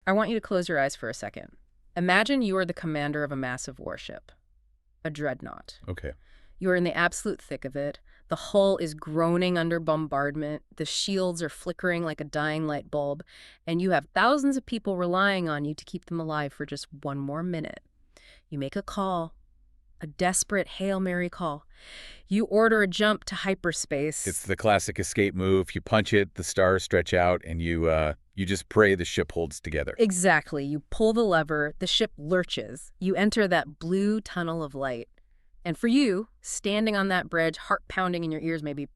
I want you to close your eyes for a second. Imagine you are the commander of a massive warship, a dreadnought. Okay. You are in the absolute thick of it. The hull is groaning under bombardment. The shields are flickering like a dying light bulb. And you have thousands of people relying on you to keep them alive for just one more minute. You make a call, a desperate Hail Mary call. You order a jump to hyperspace. It's the classic escape move. You punch it, the stars stretch out, and you just pray the ship holds together. Exactly. You pull the lever, the ship lurches. You enter that blue tunnel of light. And for you, standing on that bridge, heart pounding in your ears, maybe,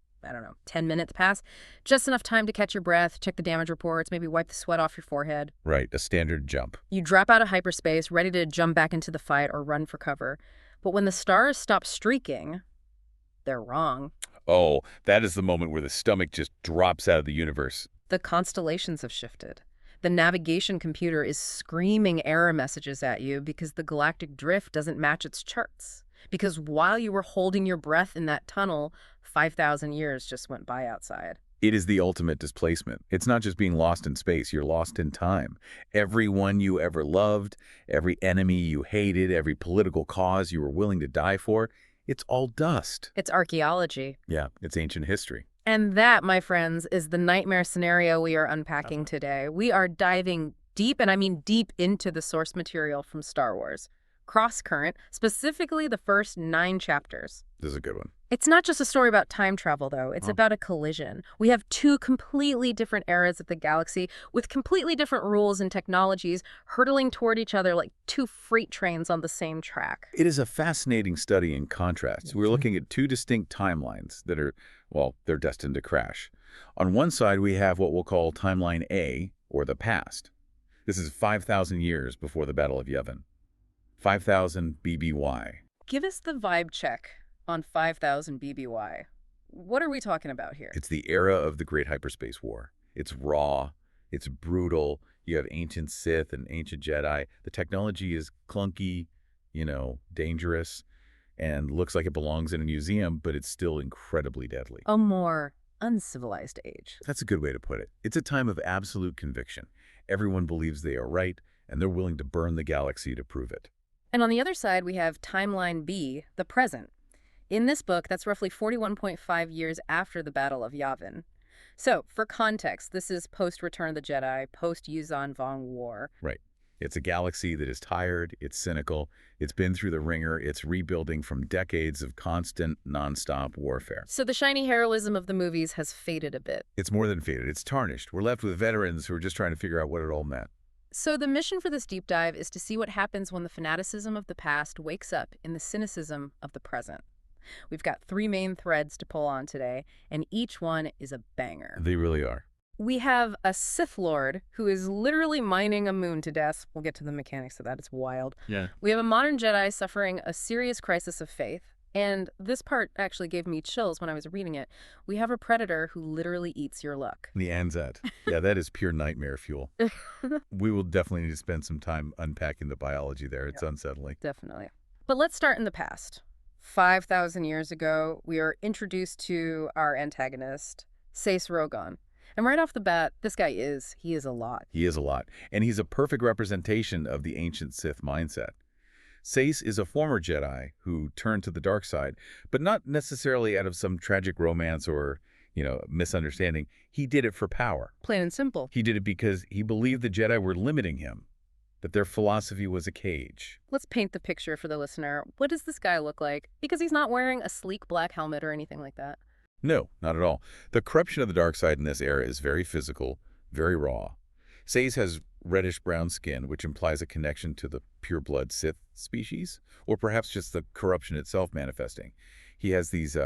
10 minutes pass, just enough time to catch your breath, check the damage reports, maybe wipe the sweat off your forehead. Right, a standard jump. You drop out of hyperspace, ready to jump back into the fight or run for cover. But when the stars stop streaking, they're wrong. Oh, that is the moment where the stomach just drops out of the universe. The constellations have shifted. The navigation computer is screaming error messages at you because the galactic drift doesn't match its charts. Because while you were holding your breath in that tunnel, 5,000 years just went by outside. It is the ultimate displacement. It's not just being lost in space, you're lost in time. Everyone you ever loved, every enemy you hated, every political cause you were willing to die for, it's all dust. It's archaeology. Yeah, it's ancient history. And that, my friends, is the nightmare scenario we are unpacking today. We are diving deep, and I mean deep, into the source material from Star Wars. Crosscurrent, specifically the first 9 chapters. This is a good one. It's not just a story about time travel, though. It's about a collision. We have 2 completely different eras of the galaxy with completely different rules and technologies hurtling toward each other like 2 freight trains on the same track. It is a fascinating study in contrasts. We're looking at 2 distinct timelines that are, well, they're destined to crash. On one side, we have what we'll call Timeline A, or the past. This is 5,000 years before the Battle of Yavin. 5,000 BBY. Give us the vibe check on 5,000 BBY. What are we talking about here? It's the era of the Great Hyperspace War. It's raw, it's brutal. You have ancient Sith and ancient Jedi. The technology is clunky, dangerous, and looks like it belongs in a museum, but it's still incredibly deadly. A more uncivilized age. That's a good way to put it. It's a time of absolute conviction. Everyone believes they are right, and they're willing to burn the galaxy to prove it. And on the other side, we have Timeline B, the present. In this book, that's roughly 41.5 years after the Battle of Yavin. So, for context, this is post-Return of the Jedi, post-Yuuzhan Vong War. Right. It's a galaxy that is tired, it's cynical, it's been through the ringer, it's rebuilding from decades of constant, nonstop warfare. So the shiny heroism of the movies has faded a bit. It's more than faded, it's tarnished. We're left with veterans who are just trying to figure out what it all meant. So the mission for this deep dive is to see what happens when the fanaticism of the past wakes up in the cynicism of the present. We've got 3 main threads to pull on today, and each one is a banger. They really are. We have a Sith Lord who is literally mining a moon to death. We'll get to the mechanics of that. It's wild. Yeah. We have a modern Jedi suffering a serious crisis of faith. And this part actually gave me chills when I was reading it. We have a predator who literally eats your luck. The Anzat. Yeah, that is pure nightmare fuel. We will definitely need to spend some time unpacking the biology there. It's unsettling. Definitely. But let's start in the past. 5,000 years ago, we are introduced to our antagonist, Seiss Rogan. And right off the bat, he is a lot. He is a lot. And he's a perfect representation of the ancient Sith mindset. Seiss is a former Jedi who turned to the dark side, but not necessarily out of some tragic romance or, misunderstanding. He did it for power. Plain and simple. He did it because he believed the Jedi were limiting him, that their philosophy was a cage. Let's paint the picture for the listener. What does this guy look like? Because he's not wearing a sleek black helmet or anything like that. No, not at all. The corruption of the dark side in this era is very physical, very raw. Seiss has reddish-brown skin, which implies a connection to the pure-blood Sith species, or perhaps just the corruption itself manifesting. He has these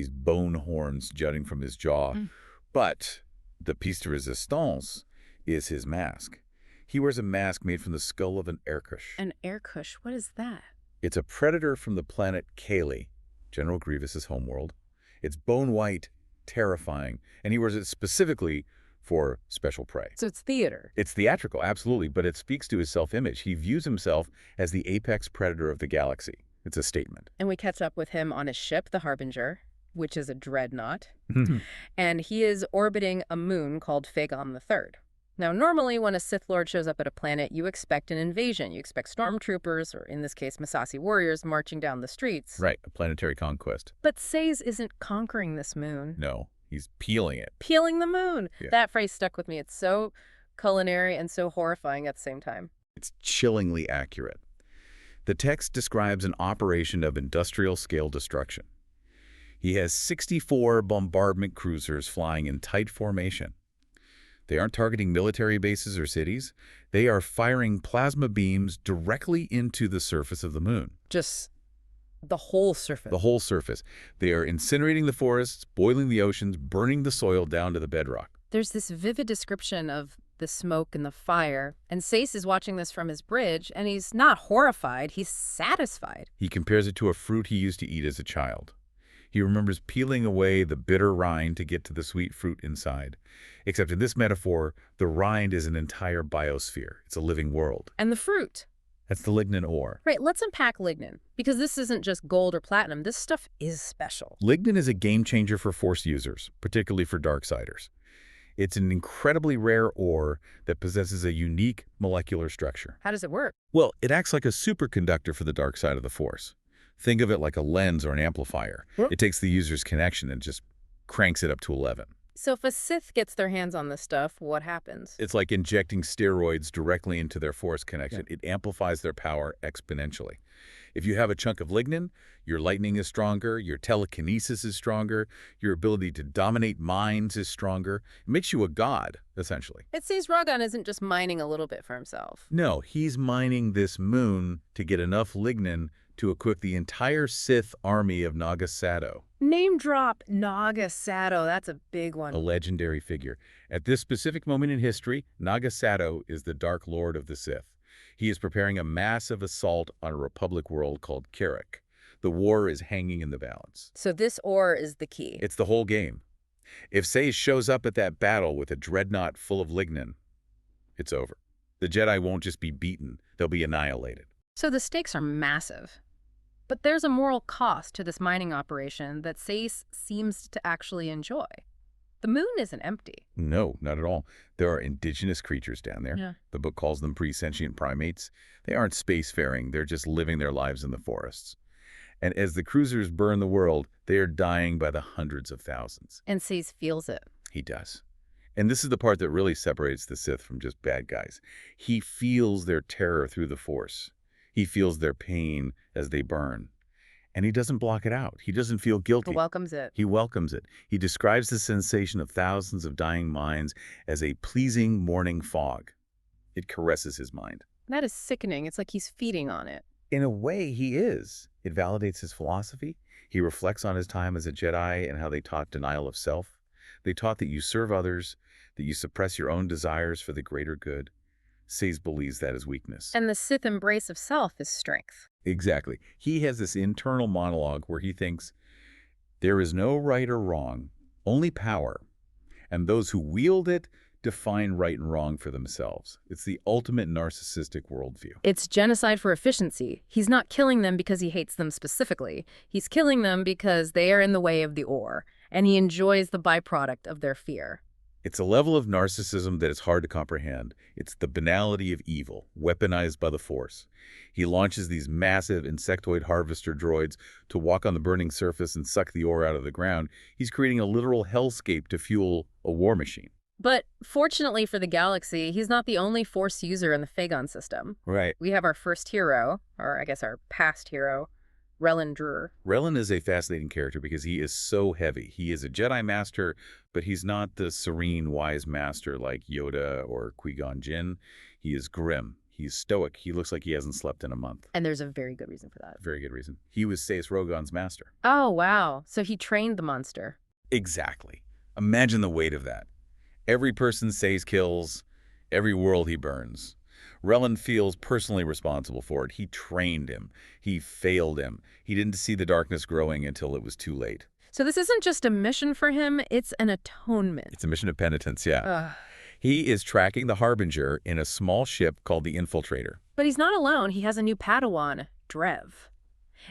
bone horns jutting from his jaw, but the piece de resistance is his mask. He wears a mask made from the skull of an Airkush. An Airkush? What is that? It's a predator from the planet Kaylee, General Grievous's homeworld. It's bone-white, terrifying, and he wears it specifically for special prey. So it's theater. It's theatrical, absolutely, but it speaks to his self-image. He views himself as the apex predator of the galaxy. It's a statement. And we catch up with him on his ship, the Harbinger, which is a dreadnought. And he is orbiting a moon called Phagon III. Now, normally when a Sith Lord shows up at a planet, you expect an invasion. You expect stormtroopers, or in this case, Massassi warriors, marching down the streets. Right, a planetary conquest. But Seize isn't conquering this moon. No, he's peeling it. Peeling the moon. Yeah. That phrase stuck with me. It's so culinary and so horrifying at the same time. It's chillingly accurate. The text describes an operation of industrial-scale destruction. He has 64 bombardment cruisers flying in tight formation. They aren't targeting military bases or cities. They are firing plasma beams directly into the surface of the moon. Just the whole surface. The whole surface. They are incinerating the forests, boiling the oceans, burning the soil down to the bedrock. There's this vivid description of the smoke and the fire, and Seize is watching this from his bridge, and he's not horrified, he's satisfied. He compares it to a fruit he used to eat as a child. He remembers peeling away the bitter rind to get to the sweet fruit inside. Except in this metaphor, the rind is an entire biosphere. It's a living world. And the fruit. That's the Lignan ore. Right, let's unpack Lignan, because this isn't just gold or platinum. This stuff is special. Lignan is a game changer for Force users, particularly for Darksiders. It's an incredibly rare ore that possesses a unique molecular structure. How does it work? Well, it acts like a superconductor for the dark side of the Force. Think of it like a lens or an amplifier. It takes the user's connection and just cranks it up to 11. So if a Sith gets their hands on this stuff, what happens? It's like injecting steroids directly into their Force connection. It amplifies their power exponentially. If you have a chunk of Lignan, your lightning is stronger, your telekinesis is stronger, your ability to dominate minds is stronger. It makes you a god, essentially. It seems Ragan isn't just mining a little bit for himself. No, he's mining this moon to get enough Lignan to equip the entire Sith army of Naga Sato. Name drop Naga Sato, that's a big one. A legendary figure. At this specific moment in history, Naga Sato is the Dark Lord of the Sith. He is preparing a massive assault on a Republic world called Carrick. The war is hanging in the balance. So this ore is the key. It's the whole game. If Seize shows up at that battle with a dreadnought full of Lignan, it's over. The Jedi won't just be beaten, they'll be annihilated. So the stakes are massive. But there's a moral cost to this mining operation that Seize seems to actually enjoy. The moon isn't empty. No, not at all. There are indigenous creatures down there. Yeah. The book calls them pre-sentient primates. They aren't spacefaring. They're just living their lives in the forests. And as the cruisers burn the world, they are dying by the hundreds of thousands. And Seize feels it. He does. And this is the part that really separates the Sith from just bad guys. He feels their terror through the Force. He feels their pain as they burn. And he doesn't block it out. He doesn't feel guilty. He welcomes it. He welcomes it. He describes the sensation of thousands of dying minds as a pleasing morning fog. It caresses his mind. That is sickening. It's like he's feeding on it. In a way, he is. It validates his philosophy. He reflects on his time as a Jedi and how they taught denial of self. They taught that you serve others, that you suppress your own desires for the greater good. Seize believes that is weakness. And the Sith embrace of self is strength. Exactly. He has this internal monologue where he thinks, there is no right or wrong, only power. And those who wield it define right and wrong for themselves. It's the ultimate narcissistic worldview. It's genocide for efficiency. He's not killing them because he hates them specifically. He's killing them because they are in the way of the ore, and he enjoys the byproduct of their fear. It's a level of narcissism that is hard to comprehend. It's the banality of evil, weaponized by the Force. He launches these massive insectoid harvester droids to walk on the burning surface and suck the ore out of the ground. He's creating a literal hellscape to fuel a war machine. But fortunately for the galaxy, he's not the only Force user in the Phagon system. Right. We have our first hero, or I guess our past hero, Relin Drur. Relin is a fascinating character because he is so heavy. He is a Jedi Master, but he's not the serene, wise Master like Yoda or Qui-Gon Jinn. He is grim. He's stoic. He looks like he hasn't slept in a month. And there's a very good reason for that. Very good reason. He was Seize Rogan's master. Oh, wow. So he trained the monster. Exactly. Imagine the weight of that. Every person Seize kills, every world he burns. Relin feels personally responsible for it. He trained him. He failed him. He didn't see the darkness growing until it was too late. So this isn't just a mission for him, it's an atonement. It's a mission of penitence, yeah. He is tracking the Harbinger in a small ship called the Infiltrator. But he's not alone. He has a new Padawan, Drev.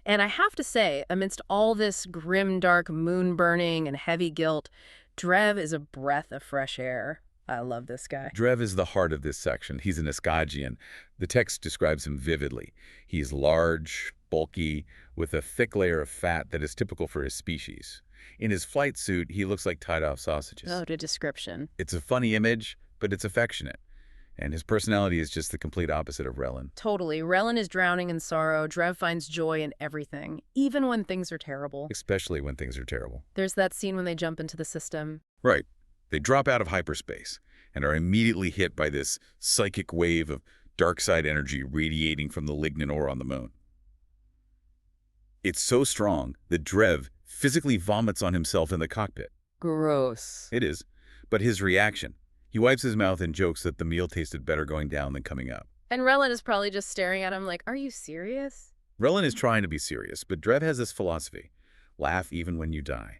And I have to say, amidst all this grim, dark moon burning and heavy guilt, Drev is a breath of fresh air. I love this guy. Drev is the heart of this section. He's an Iskagian. The text describes him vividly. He's large, bulky, with a thick layer of fat that is typical for his species. In his flight suit, he looks like tied-off sausages. Oh, the description. It's a funny image, but it's affectionate. And his personality is just the complete opposite of Relin. Totally. Relin is drowning in sorrow. Drev finds joy in everything, even when things are terrible. Especially when things are terrible. There's that scene when they jump into the system. Right. They drop out of hyperspace and are immediately hit by this psychic wave of dark side energy radiating from the Lignan ore on the moon. It's so strong that Drev physically vomits on himself in the cockpit. Gross. It is. But his reaction, he wipes his mouth and jokes that the meal tasted better going down than coming up. And Relin is probably just staring at him like, are you serious? Relin is trying to be serious, but Drev has this philosophy: laugh even when you die.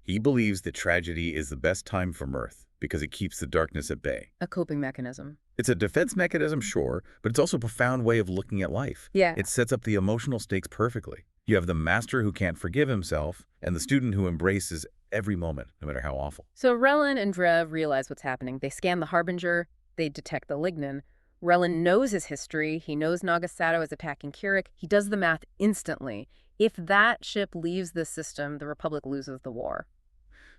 He believes that tragedy is the best time for mirth because it keeps the darkness at bay. A coping mechanism. It's a defense mechanism, sure, but it's also a profound way of looking at life. Yeah. It sets up the emotional stakes perfectly. You have the master who can't forgive himself and the student who embraces every moment, no matter how awful. So Relin and Drev realize what's happening. They scan the Harbinger. They detect the Lignan. Relin knows his history. He knows Nagasato is attacking Kirik. He does the math instantly. If that ship leaves this system, the Republic loses the war.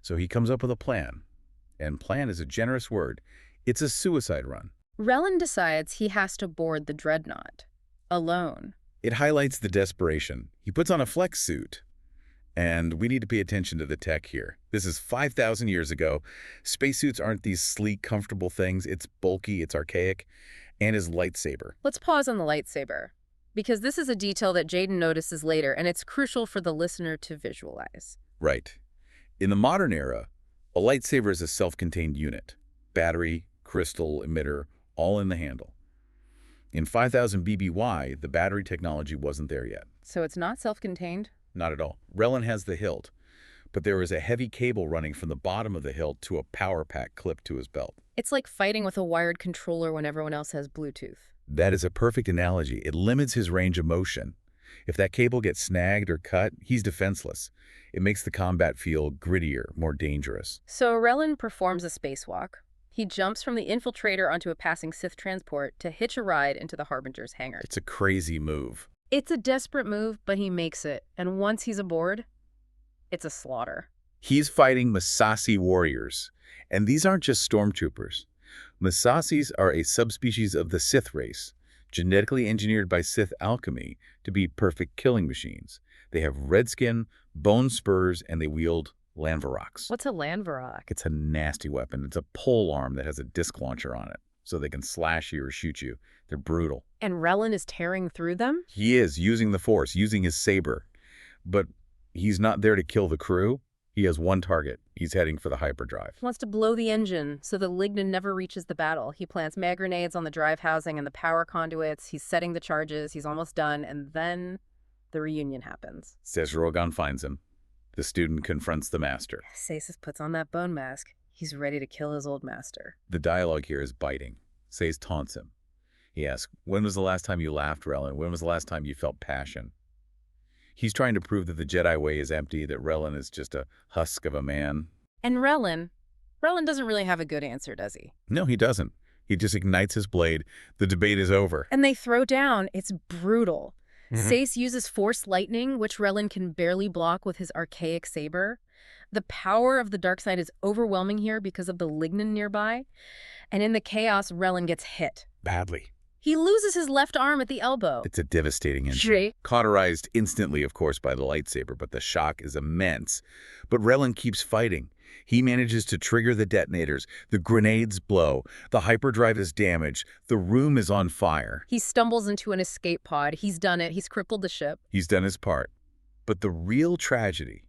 So he comes up with a plan. And plan is a generous word. It's a suicide run. Relin decides he has to board the dreadnought. Alone. It highlights the desperation. He puts on a flex suit. And we need to pay attention to the tech here. This is 5,000 years ago. Spacesuits aren't these sleek, comfortable things. It's bulky, it's archaic, and his lightsaber. Let's pause on the lightsaber, because this is a detail that Jaden notices later, and it's crucial for the listener to visualize. Right. In the modern era, a lightsaber is a self-contained unit. Battery, crystal, emitter, all in the handle. In 5000 BBY, the battery technology wasn't there yet. So it's not self-contained? Not at all. Relin has the hilt, but there is a heavy cable running from the bottom of the hilt to a power pack clipped to his belt. It's like fighting with a wired controller when everyone else has Bluetooth. That is a perfect analogy. It limits his range of motion. If that cable gets snagged or cut, he's defenseless. It makes the combat feel grittier, more dangerous. So Relin performs a spacewalk. He jumps from the infiltrator onto a passing Sith transport to hitch a ride into the Harbinger's hangar. It's a crazy move. It's a desperate move, but he makes it. And once he's aboard, it's a slaughter. He's fighting Massassi warriors. And these aren't just stormtroopers. Massassis are a subspecies of the Sith race, genetically engineered by Sith alchemy to be perfect killing machines. They have red skin, bone spurs, and they wield Lanvaroks. What's a Lanvarok? It's a nasty weapon. It's a pole arm that has a disc launcher on it, so they can slash you or shoot you. They're brutal. And Relin is tearing through them? He is, using the Force, using his saber. But he's not there to kill the crew. He has one target. He's heading for the hyperdrive. He wants to blow the engine so the Lignan never reaches the battle. He plants mag grenades on the drive housing and the power conduits. He's setting the charges. He's almost done. And then the reunion happens. Says Rogan finds him. The student confronts the master. Sasis puts on that bone mask. He's ready to kill his old master. The dialogue here is biting. Says taunts him. He asks, when was the last time you laughed, Relin? When was the last time you felt passion? He's trying to prove that the Jedi way is empty, that Relin is just a husk of a man. And Relin doesn't really have a good answer, does he? No, he doesn't. He just ignites his blade. The debate is over. And they throw down. It's brutal. Sace uses Force Lightning, which Relin can barely block with his archaic saber. The power of the dark side is overwhelming here because of the Lignan nearby. And in the chaos, Relin gets hit. Badly. He loses his left arm at the elbow. It's a devastating injury. Cauterized instantly, of course, by the lightsaber, but the shock is immense. But Relin keeps fighting. He manages to trigger the detonators. The grenades blow. The hyperdrive is damaged. The room is on fire. He stumbles into an escape pod. He's done it. He's crippled the ship. He's done his part. But the real tragedy,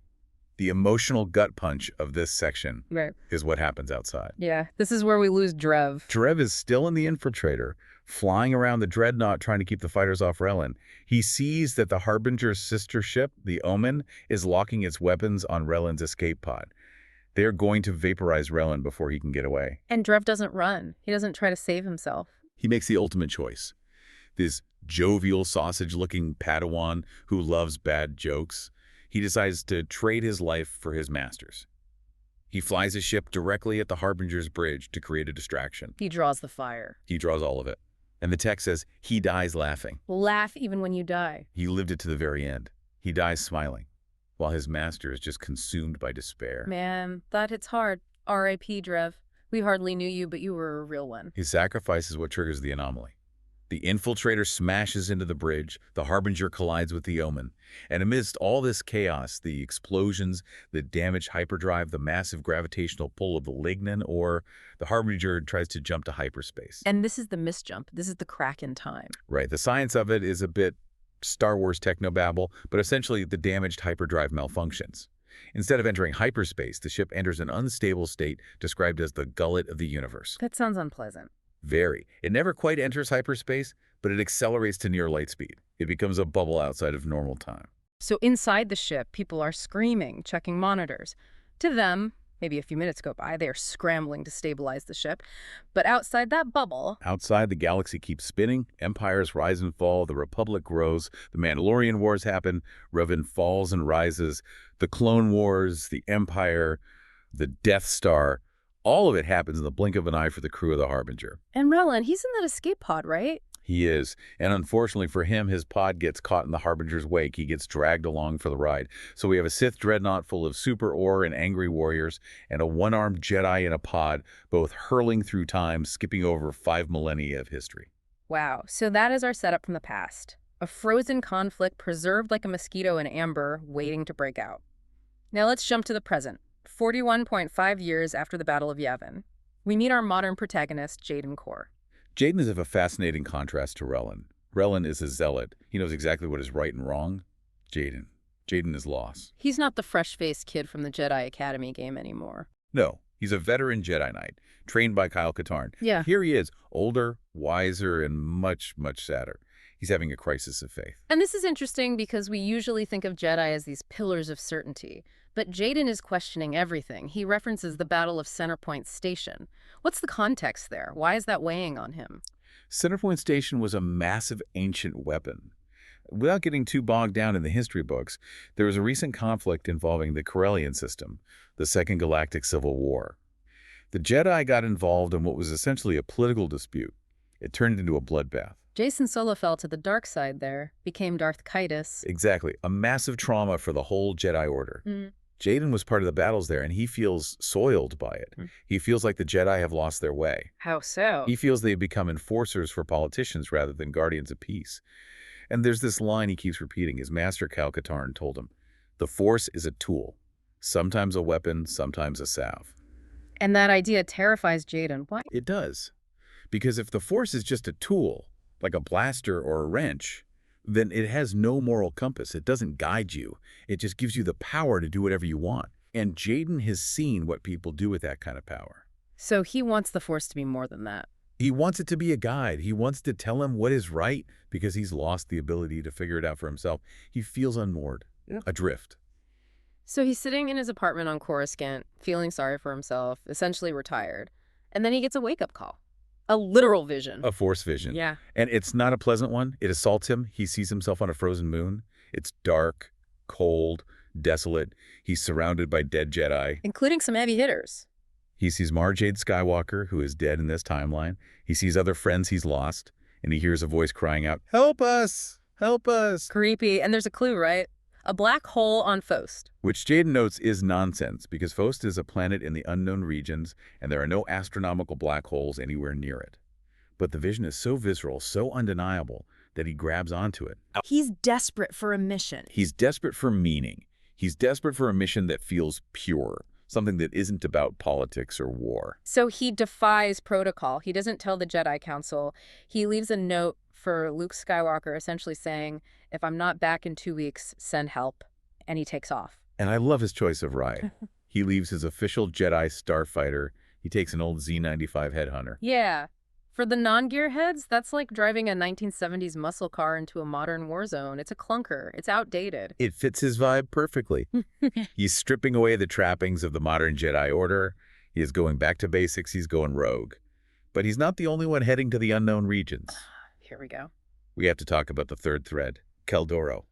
the emotional gut punch of this section, is what happens outside. Yeah, this is where we lose Drev. Drev is still in the infiltrator, flying around the dreadnought trying to keep the fighters off Relin. He sees that the Harbinger's sister ship, the Omen, is locking its weapons on Relin's escape pod. They're going to vaporize Relin before he can get away. And Drev doesn't run. He doesn't try to save himself. He makes the ultimate choice. This jovial, sausage-looking Padawan who loves bad jokes. He decides to trade his life for his master's. He flies his ship directly at the Harbinger's bridge to create a distraction. He draws the fire. He draws all of it. And the text says, he dies laughing. Laugh even when you die. He lived it to the very end. He dies smiling, while his master is just consumed by despair. Man, that hits hard. R.I.P. Drev. We hardly knew you, but you were a real one. His sacrifice is what triggers the anomaly. The infiltrator smashes into the bridge, the Harbinger collides with the Omen, and amidst all this chaos, the explosions, the damaged hyperdrive, the massive gravitational pull of the Lignan, or the Harbinger tries to jump to hyperspace. And this is the misjump. This is the crack in time. Right. The science of it is a bit Star Wars technobabble, but essentially the damaged hyperdrive malfunctions. Instead of entering hyperspace, the ship enters an unstable state described as the gullet of the universe. That sounds unpleasant. Very. It never quite enters hyperspace, but it accelerates to near light speed. It becomes a bubble outside of normal time. So inside the ship, people are screaming, checking monitors. To them, maybe a few minutes go by, they are scrambling to stabilize the ship. But outside that bubble... Outside, the galaxy keeps spinning, empires rise and fall, the Republic grows, the Mandalorian Wars happen, Revan falls and rises, the Clone Wars, the Empire, the Death Star. All of it happens in the blink of an eye for the crew of the Harbinger. And Relin, he's in that escape pod, right? He is. And unfortunately for him, his pod gets caught in the Harbinger's wake. He gets dragged along for the ride. So we have a Sith dreadnought full of super ore and angry warriors, and a one-armed Jedi in a pod, both hurling through time, skipping over 5 millennia of history. Wow. So that is our setup from the past. A frozen conflict preserved like a mosquito in amber, waiting to break out. Now let's jump to the present. 41.5 years after the Battle of Yavin, we meet our modern protagonist, Jaden Korr. Jaden is of a fascinating contrast to Relin. Relin is a zealot. He knows exactly what is right and wrong. Jaden is lost. He's not the fresh-faced kid from the Jedi Academy game anymore. No, he's a veteran Jedi Knight, trained by Kyle Katarn. Yeah. Here he is, older, wiser, and much, much sadder. He's having a crisis of faith. And this is interesting because we usually think of Jedi as these pillars of certainty. But Jaden is questioning everything. He references the Battle of Centerpoint Station. What's the context there? Why is that weighing on him? Centerpoint Station was a massive ancient weapon. Without getting too bogged down in the history books, there was a recent conflict involving the Corellian system, the Second Galactic Civil War. The Jedi got involved in what was essentially a political dispute. It turned into a bloodbath. Jason Solo fell to the dark side there, became Darth Kaitis. Exactly. A massive trauma for the whole Jedi Order. Jaden was part of the battles there, and he feels soiled by it. He feels like the Jedi have lost their way. How so? He feels they've become enforcers for politicians rather than guardians of peace. And there's this line he keeps repeating. His master, Kyle Katarn, told him, "The Force is a tool, sometimes a weapon, sometimes a salve." And that idea terrifies Jaden. Why? It does. Because if the Force is just a tool, like a blaster or a wrench, then it has no moral compass. It doesn't guide you. It just gives you the power to do whatever you want. And Jaden has seen what people do with that kind of power. So he wants the Force to be more than that. He wants it to be a guide. He wants to tell him what is right because he's lost the ability to figure it out for himself. He feels unmoored, adrift. So he's sitting in his apartment on Coruscant, feeling sorry for himself, essentially retired. And then he gets a wake-up call. A literal vision. A Force vision. Yeah. And it's not a pleasant one. It assaults him. He sees himself on a frozen moon. It's dark, cold, desolate. He's surrounded by dead Jedi. Including some heavy hitters. He sees Mara Jade Skywalker, who is dead in this timeline. He sees other friends he's lost, and he hears a voice crying out, "Help us! Help us!" Creepy. And there's a clue, right? A black hole on Faust. Which Jaden notes is nonsense, because Faust is a planet in the unknown regions, and there are no astronomical black holes anywhere near it. But the vision is so visceral, so undeniable, that he grabs onto it. He's desperate for a mission. He's desperate for meaning. He's desperate for a mission that feels pure, something that isn't about politics or war. So he defies protocol. He doesn't tell the Jedi Council. He leaves a note for Luke Skywalker essentially saying, "If I'm not back in 2 weeks, send help." And he takes off. And I love his choice of ride. He leaves his official Jedi starfighter. He takes an old Z-95 headhunter. Yeah. For the non-gearheads, that's like driving a 1970s muscle car into a modern war zone. It's a clunker. It's outdated. It fits his vibe perfectly. He's stripping away the trappings of the modern Jedi Order. He is going back to basics. He's going rogue. But he's not the only one heading to the unknown regions. Here we go. We have to talk about the third thread, Keldoro.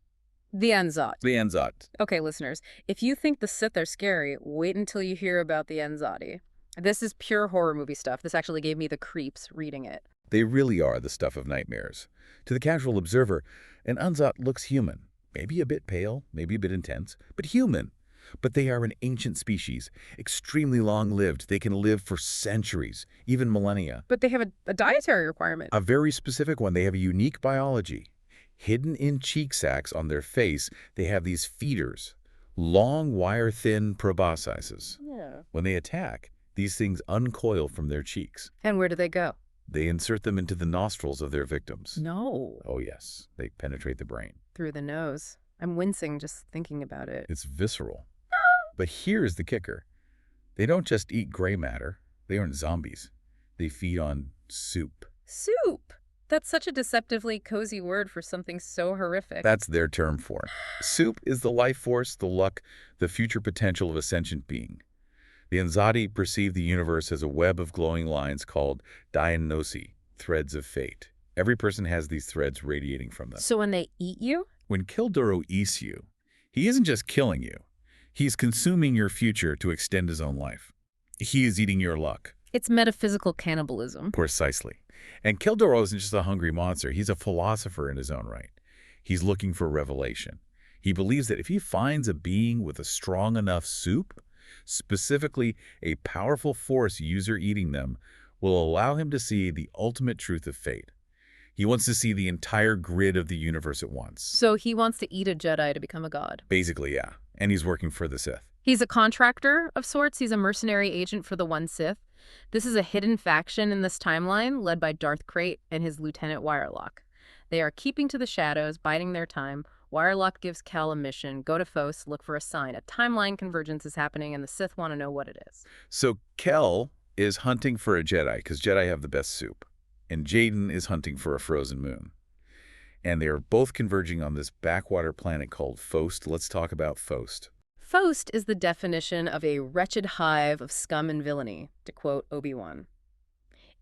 The Anzat. The Anzat. Okay, listeners, if you think the Sith are scary, wait until you hear about the Anzati. This is pure horror movie stuff. This actually gave me the creeps reading it. They really are the stuff of nightmares. To the casual observer, an Anzat looks human. Maybe a bit pale, maybe a bit intense, but human. But they are an ancient species, extremely long-lived. They can live for centuries, even millennia. But they have a dietary requirement. A very specific one. They have a unique biology. Hidden in cheek sacs on their face, they have these feeders, long, wire-thin proboscises. Yeah. When they attack, these things uncoil from their cheeks. And where do they go? They insert them into the nostrils of their victims. No. Oh, yes. They penetrate the brain. Through the nose. I'm wincing just thinking about it. It's visceral. But here's the kicker. They don't just eat gray matter. They aren't zombies. They feed on soup. Soup! That's such a deceptively cozy word for something so horrific. That's their term for it. Soup is the life force, the luck, the future potential of a sentient being. The Anzati perceive the universe as a web of glowing lines called diagnosi, threads of fate. Every person has these threads radiating from them. So when they eat you? When Kilduro eats you, he isn't just killing you. He's consuming your future to extend his own life. He is eating your luck. It's metaphysical cannibalism. Precisely. And Kilduro isn't just a hungry monster. He's a philosopher in his own right. He's looking for revelation. He believes that if he finds a being with a strong enough soup, specifically a powerful force user eating them, will allow him to see the ultimate truth of fate. He wants to see the entire grid of the universe at once. So he wants to eat a Jedi to become a god. Basically, yeah. And he's working for the Sith. He's a contractor of sorts. He's a mercenary agent for the One Sith. This is a hidden faction in this timeline led by Darth Krayt and his Lieutenant Wirelock. They are keeping to the shadows, biding their time. Wirelock gives Kel a mission, go to Fos, look for a sign. A timeline convergence is happening, and the Sith want to know what it is. So Kel is hunting for a Jedi, because Jedi have the best soup. And Jaden is hunting for a frozen moon. And they are both converging on this backwater planet called Fost. Let's talk about Fost. Fost is the definition of a wretched hive of scum and villainy, to quote Obi-Wan.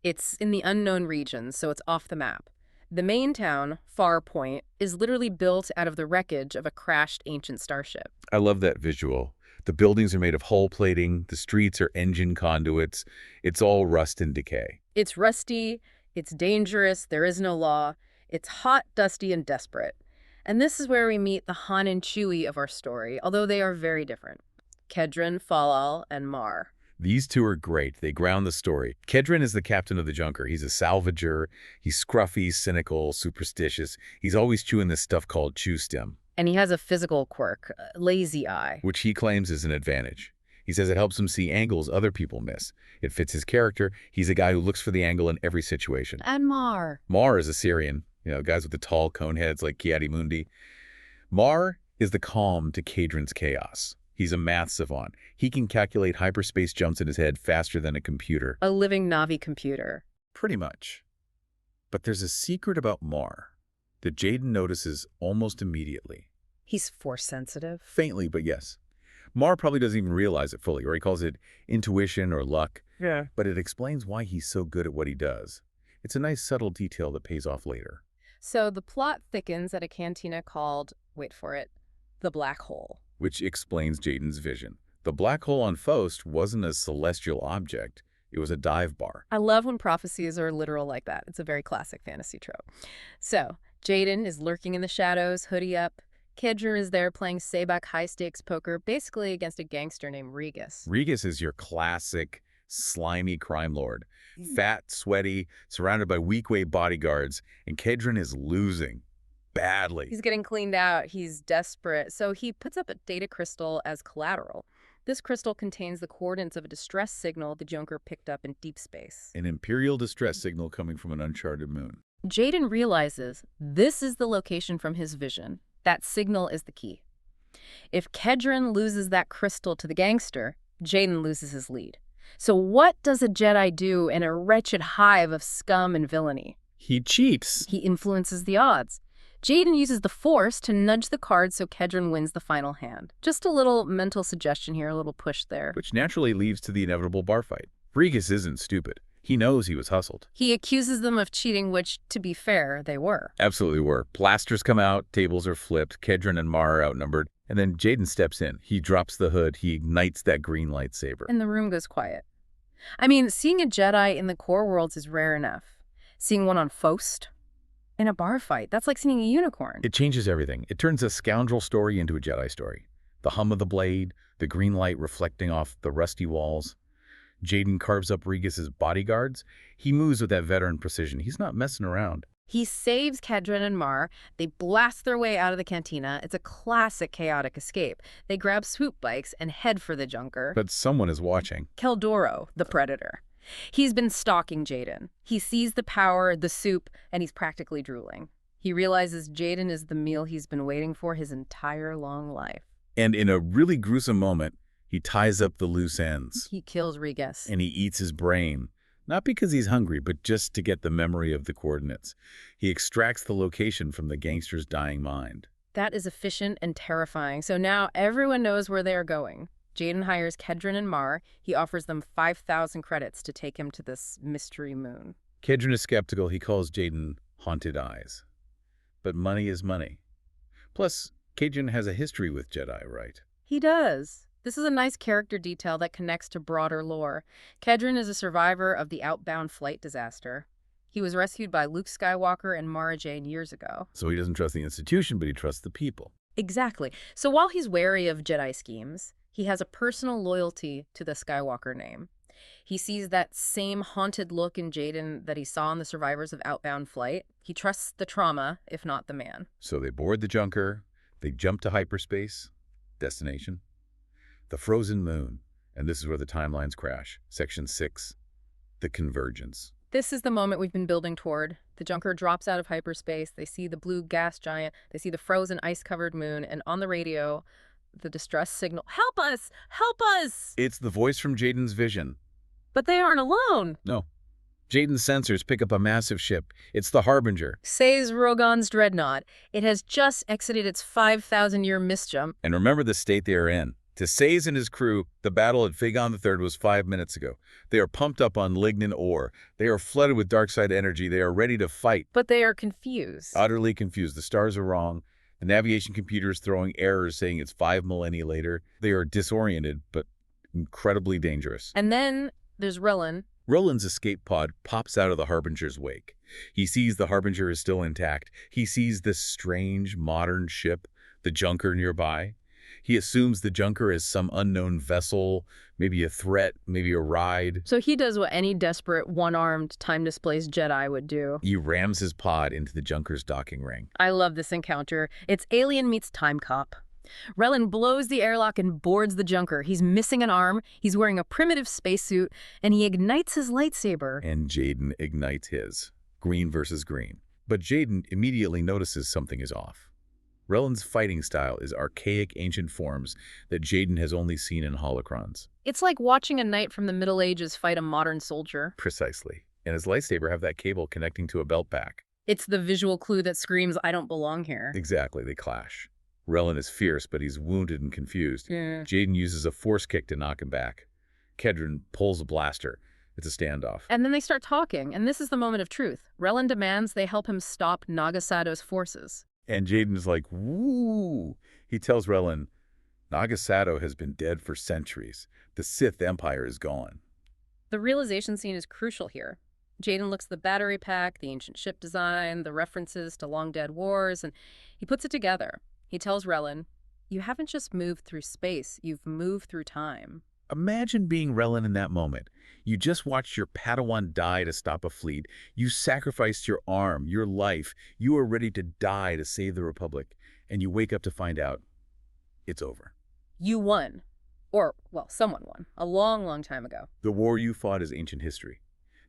It's in the unknown regions, so it's off the map. The main town, Farpoint, is literally built out of the wreckage of a crashed ancient starship. I love that visual. The buildings are made of hull plating. The streets are engine conduits. It's all rust and decay. It's rusty, it's dangerous, there is no law. It's hot, dusty, and desperate. And this is where we meet the Han and Chewie of our story, although they are very different. Kedron, Falal, and Mar. These two are great. They ground the story. Kedron is the captain of the Junker. He's a salvager. He's scruffy, cynical, superstitious. He's always chewing this stuff called chew stem. And he has a physical quirk, lazy eye. Which he claims is an advantage. He says it helps him see angles other people miss. It fits his character. He's a guy who looks for the angle in every situation. And Mar. Mar is a Syrian. Guys with the tall cone heads like Ki-Adi-Mundi. Mar is the calm to Kedron's chaos. He's a math savant. He can calculate hyperspace jumps in his head faster than a computer. A living Navi computer. Pretty much. But there's a secret about Mar that Jaden notices almost immediately. He's force sensitive. Faintly, but yes. Mar probably doesn't even realize it fully, or he calls it intuition or luck. Yeah. But it explains why he's so good at what he does. It's a nice subtle detail that pays off later. So the plot thickens at a cantina called, wait for it, the Black Hole. Which explains Jaden's vision. The black hole on Fost wasn't a celestial object. It was a dive bar. I love when prophecies are literal like that. It's a very classic fantasy trope. So Jaden is lurking in the shadows, hoodie up. Kedron is there playing Sabak high-stakes poker, basically against a gangster named Regas. Regas is your classic, slimy crime lord. Fat, sweaty, surrounded by weak-way bodyguards, and Kedron is losing. Badly. He's getting cleaned out. He's desperate. So he puts up a data crystal as collateral. This crystal contains the coordinates of a distress signal the Junker picked up in deep space. An Imperial distress signal coming from an uncharted moon. Jaden realizes this is the location from his vision. That signal is the key. If Kedron loses that crystal to the gangster, Jaden loses his lead. So what does a Jedi do in a wretched hive of scum and villainy? He cheats. He influences the odds. Jaden uses the Force to nudge the cards so Kedron wins the final hand. Just a little mental suggestion here, a little push there. Which naturally leads to the inevitable bar fight. Regas isn't stupid. He knows he was hustled. He accuses them of cheating, which, to be fair, they were. Absolutely were. Blasters come out, tables are flipped, Kedron and Mar are outnumbered, and then Jaden steps in. He drops the hood, he ignites that green lightsaber. And the room goes quiet. I mean, seeing a Jedi in the core worlds is rare enough. Seeing one on Faust in a bar fight, that's like seeing a unicorn. It changes everything. It turns a scoundrel story into a Jedi story. The hum of the blade, the green light reflecting off the rusty walls. Jaden carves up Regis's bodyguards. He moves with that veteran precision. He's not messing around. He saves Kedron and Mar. They blast their way out of the cantina. It's a classic chaotic escape. They grab swoop bikes and head for the junker. But someone is watching. Keldoro, the predator. He's been stalking Jaden. He sees the power, the soup, and he's practically drooling. He realizes Jaden is the meal he's been waiting for his entire long life. And in a really gruesome moment, he ties up the loose ends. He kills Regis. And he eats his brain. Not because he's hungry, but just to get the memory of the coordinates. He extracts the location from the gangster's dying mind. That is efficient and terrifying. So now everyone knows where they are going. Jaden hires Kedron and Mar. He offers them 5,000 credits to take him to this mystery moon. Kedron is skeptical. He calls Jaden haunted eyes. But money is money. Plus, Kedron has a history with Jedi, right? He does. This is a nice character detail that connects to broader lore. Kedron is a survivor of the outbound flight disaster. He was rescued by Luke Skywalker and Mara Jade years ago. So he doesn't trust the institution, but he trusts the people. Exactly. So while he's wary of Jedi schemes, he has a personal loyalty to the Skywalker name. He sees that same haunted look in Jaden that he saw in the survivors of outbound flight. He trusts the trauma, if not the man. So they board the junker, they jump to hyperspace, destination, the frozen moon, and this is where the timelines crash. Section 6, the convergence. This is the moment we've been building toward. The junker drops out of hyperspace. They see the blue gas giant. They see the frozen, ice-covered moon. And on the radio, the distress signal, "Help us! Help us!" It's the voice from Jaden's vision. But they aren't alone. No. Jaden's sensors pick up a massive ship. It's the Harbinger. Says Rogan's dreadnought. It has just exited its 5,000-year misjump. And remember the state they are in. To Sayes and his crew, the battle at Fagon III was 5 minutes ago. They are pumped up on Lignan ore. They are flooded with dark side energy. They are ready to fight. But they are confused. Utterly confused. The stars are wrong. The navigation computer is throwing errors saying it's 5 millennia later. They are disoriented, but incredibly dangerous. And then there's Relin. Roland's escape pod pops out of the Harbinger's wake. He sees the Harbinger is still intact. He sees this strange, modern ship, the junker nearby. He assumes the junker is some unknown vessel, maybe a threat, maybe a ride. So he does what any desperate, one-armed, time-displaced Jedi would do. He rams his pod into the junker's docking ring. I love this encounter. It's Alien meets Time Cop. Relin blows the airlock and boards the junker. He's missing an arm, he's wearing a primitive spacesuit, and he ignites his lightsaber. And Jaden ignites his. Green versus green. But Jaden immediately notices something is off. Relin's fighting style is archaic ancient forms that Jaden has only seen in holocrons. It's like watching a knight from the Middle Ages fight a modern soldier. Precisely. And his lightsaber have that cable connecting to a belt pack. It's the visual clue that screams, "I don't belong here." Exactly, they clash. Relin is fierce, but he's wounded and confused. Yeah. Jaden uses a force kick to knock him back. Kedron pulls a blaster. It's a standoff. And then they start talking, and this is the moment of truth. Relin demands they help him stop Nagasado's forces. And Jaden's like, woo! He tells Relin, Nagasado has been dead for centuries. The Sith Empire is gone. The realization scene is crucial here. Jaden looks at the battery pack, the ancient ship design, the references to long-dead wars, and he puts it together. He tells Relin, "You haven't just moved through space, you've moved through time." Imagine being Relin in that moment. You just watched your Padawan die to stop a fleet. You sacrificed your arm, your life. You are ready to die to save the Republic. And you wake up to find out it's over. You won. Or, well, someone won. A long, long time ago. The war you fought is ancient history.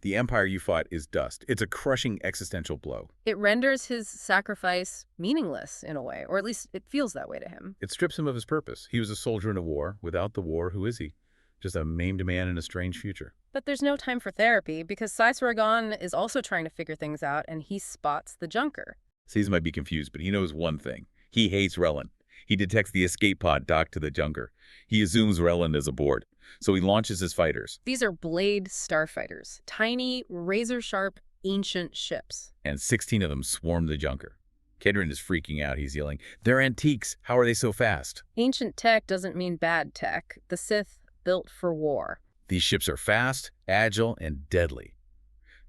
The empire you fought is dust. It's a crushing existential blow. It renders his sacrifice meaningless, in a way. Or at least it feels that way to him. It strips him of his purpose. He was a soldier in a war. Without the war, who is he? Just a maimed man in a strange future. But there's no time for therapy, because Sais Ragan is also trying to figure things out, and he spots the junker. Sayes might be confused, but he knows one thing. He hates Relin. He detects the escape pod docked to the junker. He assumes Relin is aboard, so he launches his fighters. These are Blade starfighters, tiny, razor-sharp, ancient ships. And 16 of them swarm the junker. Kedron is freaking out. He's yelling, "They're antiques! How are they so fast?" Ancient tech doesn't mean bad tech. The Sith built for war. These ships are fast, agile, and deadly.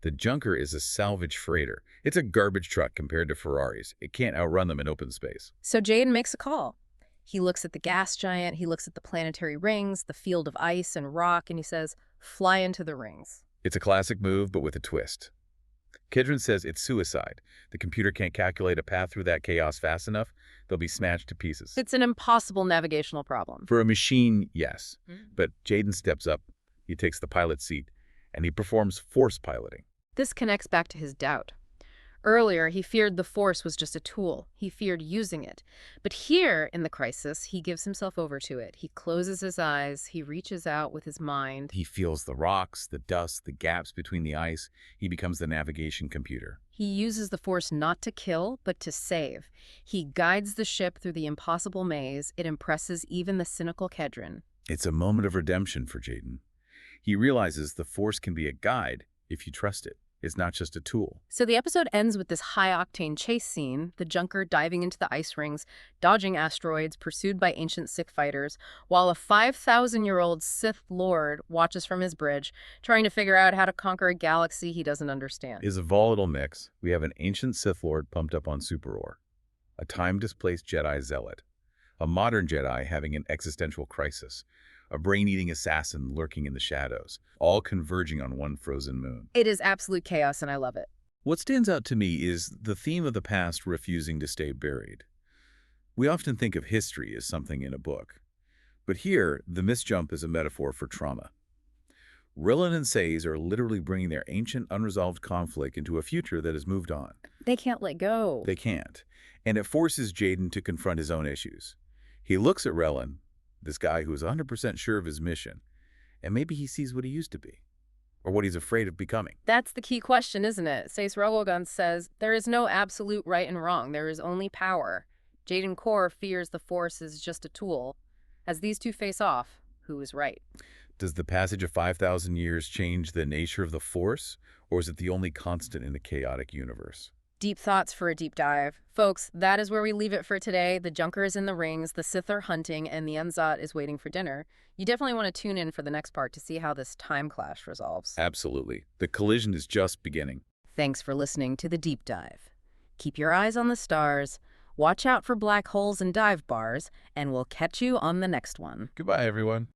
The junker is a salvage freighter. It's a garbage truck compared to Ferraris. It can't outrun them in open space. So Jaden makes a call. He looks at the gas giant, he looks at the planetary rings, the field of ice and rock, and he says, fly into the rings. It's a classic move, but with a twist. Kedron says it's suicide. The computer can't calculate a path through that chaos fast enough. They'll be smashed to pieces. It's an impossible navigational problem. For a machine, yes. But Jaden steps up. He takes the pilot's seat, and he performs force piloting. This connects back to his doubt. Earlier, he feared the Force was just a tool. He feared using it. But here, in the crisis, he gives himself over to it. He closes his eyes. He reaches out with his mind. He feels the rocks, the dust, the gaps between the ice. He becomes the navigation computer. He uses the Force not to kill, but to save. He guides the ship through the impossible maze. It impresses even the cynical Kedron. It's a moment of redemption for Jaden. He realizes the Force can be a guide if you trust it. It's not just a tool. So the episode ends with this high-octane chase scene, the junker diving into the ice rings, dodging asteroids, pursued by ancient Sith fighters, while a 5,000-year-old Sith Lord watches from his bridge, trying to figure out how to conquer a galaxy he doesn't understand. It's a volatile mix. We have an ancient Sith Lord pumped up on superore, a time-displaced Jedi zealot, a modern Jedi having an existential crisis, a brain-eating assassin lurking in the shadows, all converging on one frozen moon. It is absolute chaos, and I love it. What stands out to me is the theme of the past refusing to stay buried. We often think of history as something in a book, but here, the misjump is a metaphor for trauma. Rillan and Sazed are literally bringing their ancient, unresolved conflict into a future that has moved on. They can't let go. They can't, and it forces Jaden to confront his own issues. He looks at Rillan, this guy who is 100% sure of his mission, and maybe he sees what he used to be, or what he's afraid of becoming. That's the key question, isn't it? Sazed Rogogun says, there is no absolute right and wrong. There is only power. Jaden Korr fears the Force is just a tool. As these two face off, who is right? Does the passage of 5,000 years change the nature of the Force, or is it the only constant in a chaotic universe? Deep thoughts for a deep dive. Folks, that is where we leave it for today. The junker is in the rings, the Sith are hunting, and the Unzat is waiting for dinner. You definitely want to tune in for the next part to see how this time clash resolves. Absolutely. The collision is just beginning. Thanks for listening to The Deep Dive. Keep your eyes on the stars, watch out for black holes and dive bars, and we'll catch you on the next one. Goodbye, everyone.